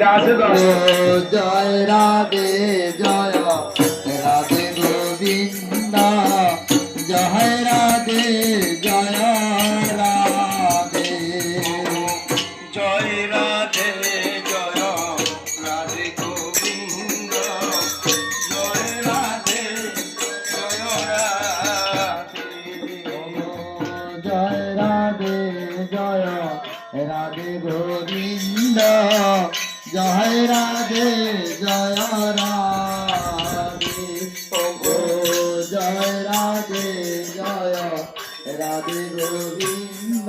Joy Radhe Joy Radhe Govinda Joy Radhe Joy Radhe Joy Radhe Joy Radhe Govinda Joy Radhe Joy Radhe Joy Radhe Joy Radhe Govinda Joy Radhe Joy Radhe Joy Radhe Joy Radhe Govinda